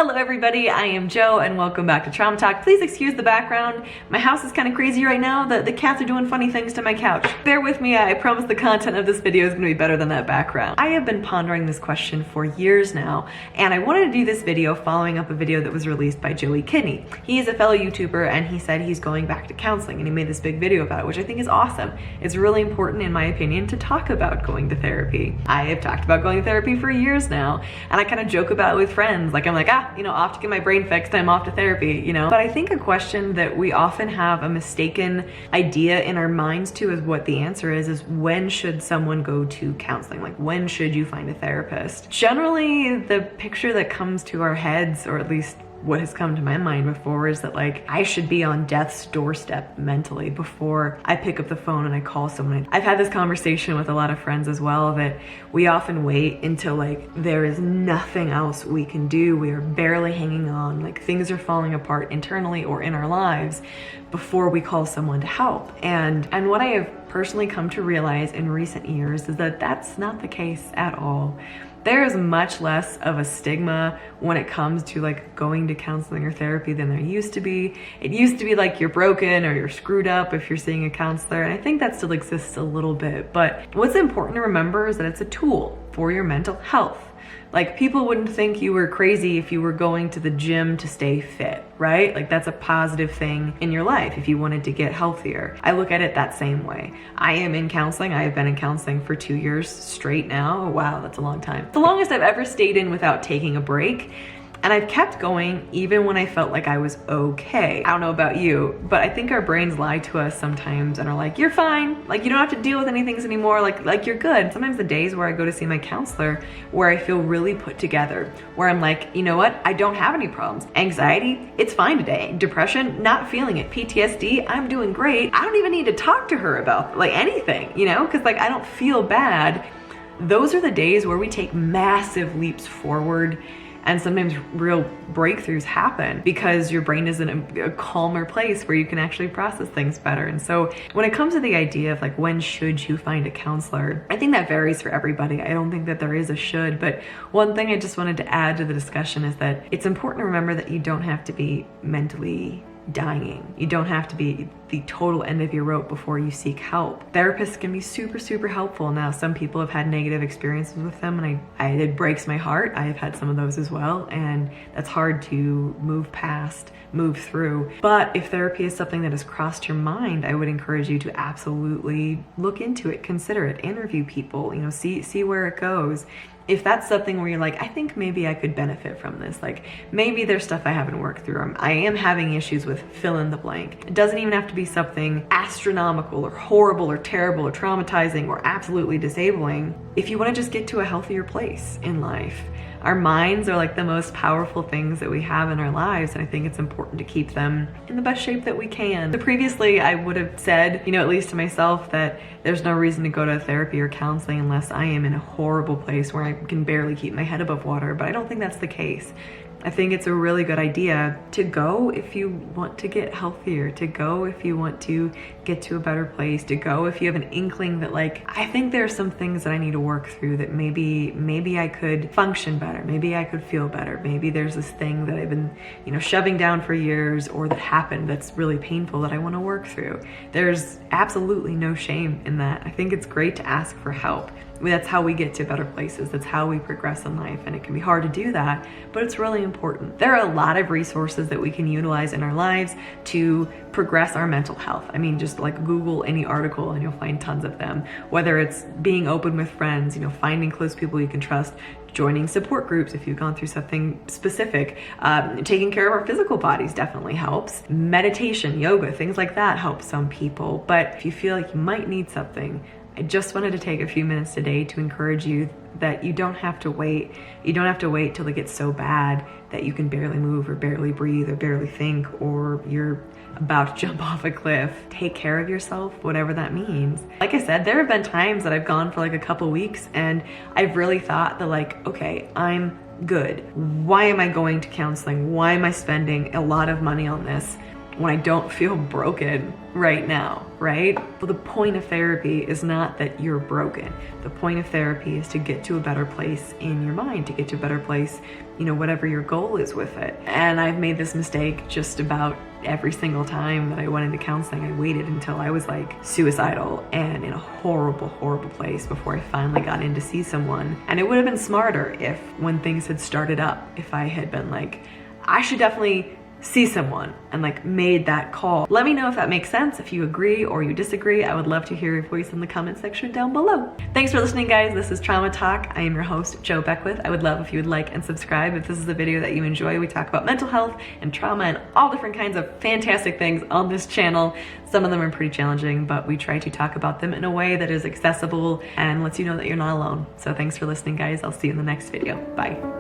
Hello everybody, I am Jo and welcome back to Trauma Talk. Please excuse the background. My house is kind of crazy right now. The cats are doing funny things to my couch. Bear with me, I promise the content of this video is going to be better than that background. I have been pondering this question for years now, and I wanted to do this video following up a video that was released by Joey Kidney. He is a fellow YouTuber and he said he's going back to counseling, and he made this big video about it, which I think is awesome. It's really important, in my opinion, to talk about going to therapy. I have talked about going to therapy for years now, and I kind of joke about it with friends. Like, I'm like, off to get my brain fixed, I'm off to therapy, But I think a question that we often have a mistaken idea in our minds to is what the answer is when should someone go to counseling? Like, when should you find a therapist? Generally, the picture that comes to our heads, or at least what has come to my mind before, is that like I should be on death's doorstep mentally before I pick up the phone and I call someone. I've had this conversation with a lot of friends as well, that we often wait until like there is nothing else we can do. We are barely hanging on, like things are falling apart internally or in our lives before we call someone to help. And what I have personally come to realize in recent years is that that's not the case at all. There is much less of a stigma when it comes to like going to counseling or therapy than there used to be. It used to be like you're broken or you're screwed up if you're seeing a counselor, and I think that still exists a little bit. But what's important to remember is that it's a tool for your mental health. Like, people wouldn't think you were crazy if you were going to the gym to stay fit, right? Like, that's a positive thing in your life if you wanted to get healthier. I look at it that same way. I am in counseling. I have been in counseling for 2 years straight now. Wow, that's a long time. The longest I've ever stayed in without taking a break. And I've kept going even when I felt like I was okay. I don't know about you, but I think our brains lie to us sometimes and are like, you're fine. Like, you don't have to deal with anything anymore. Like you're good. Sometimes the days where I go to see my counselor, where I feel really put together, where I'm like, you know what? I don't have any problems. Anxiety, it's fine today. Depression, not feeling it. PTSD, I'm doing great. I don't even need to talk to her about like anything, Cause like I don't feel bad. Those are the days where we take massive leaps forward. And sometimes real breakthroughs happen because your brain is in a calmer place where you can actually process things better. And so when it comes to the idea of like, when should you find a counselor? I think that varies for everybody. I don't think that there is a should, but one thing I just wanted to add to the discussion is that it's important to remember that you don't have to be mentally dying. You don't have to be the total end of your rope before you seek help. Therapists can be super, super helpful. Now, some people have had negative experiences with them, and it breaks my heart. I have had some of those as well, and that's hard to move past, move through. But if therapy is something that has crossed your mind, I would encourage you to absolutely look into it, consider it, interview people, see where it goes. If that's something where you're like, I think maybe I could benefit from this, like maybe there's stuff I haven't worked through, or I am having issues with fill in the blank. It doesn't even have to be something astronomical or horrible or terrible or traumatizing or absolutely disabling. If you want to just get to a healthier place in life, our minds are like the most powerful things that we have in our lives, and I think it's important to keep them in the best shape that we can. So previously, I would have said, at least to myself, that there's no reason to go to therapy or counseling unless I am in a horrible place where I can barely keep my head above water, but I don't think that's the case. I think it's a really good idea to go if you want to get healthier, to go if you want to get to a better place, to go if you have an inkling that like, I think there are some things that I need to work through that maybe I could function better, maybe I could feel better, maybe there's this thing that I've been, shoving down for years or that happened that's really painful that I want to work through. There's absolutely no shame in that. I think it's great to ask for help. That's how we get to better places. That's how we progress in life, and it can be hard to do that, but it's really important. There are a lot of resources that we can utilize in our lives to progress our mental health. I mean, just like Google any article and you'll find tons of them, whether it's being open with friends, finding close people you can trust, joining support groups if you've gone through something specific. Taking care of our physical bodies definitely helps. Meditation, yoga, things like that help some people. But if you feel like you might need something, I just wanted to take a few minutes today to encourage you that you don't have to wait. You don't have to wait till it gets so bad that you can barely move or barely breathe or barely think, or you're about to jump off a cliff. Take care of yourself, whatever that means. Like I said, there have been times that I've gone for like a couple weeks and I've really thought that like, okay, I'm good. Why am I going to counseling? Why am I spending a lot of money on this when I don't feel broken right now, right? Well, the point of therapy is not that you're broken. The point of therapy is to get to a better place in your mind, to get to a better place, you know, whatever your goal is with it. And I've made this mistake just about every single time that I went into counseling. I waited until I was like suicidal and in a horrible, horrible place before I finally got in to see someone. And it would have been smarter if, when things had started up, if I had been like, I should definitely see someone, and like made that call. Let me know if that makes sense, if you agree or you disagree. I would love to hear your voice in the comment section down below. Thanks for listening, guys. This is Trauma Talk. I am your host, Jo Beckwith. I would love if you would like and subscribe if this is a video that you enjoy. We talk about mental health and trauma and all different kinds of fantastic things on this channel. Some of them are pretty challenging, but we try to talk about them in a way that is accessible and lets you know that you're not alone. So thanks for listening, guys. I'll see you in the next video. Bye.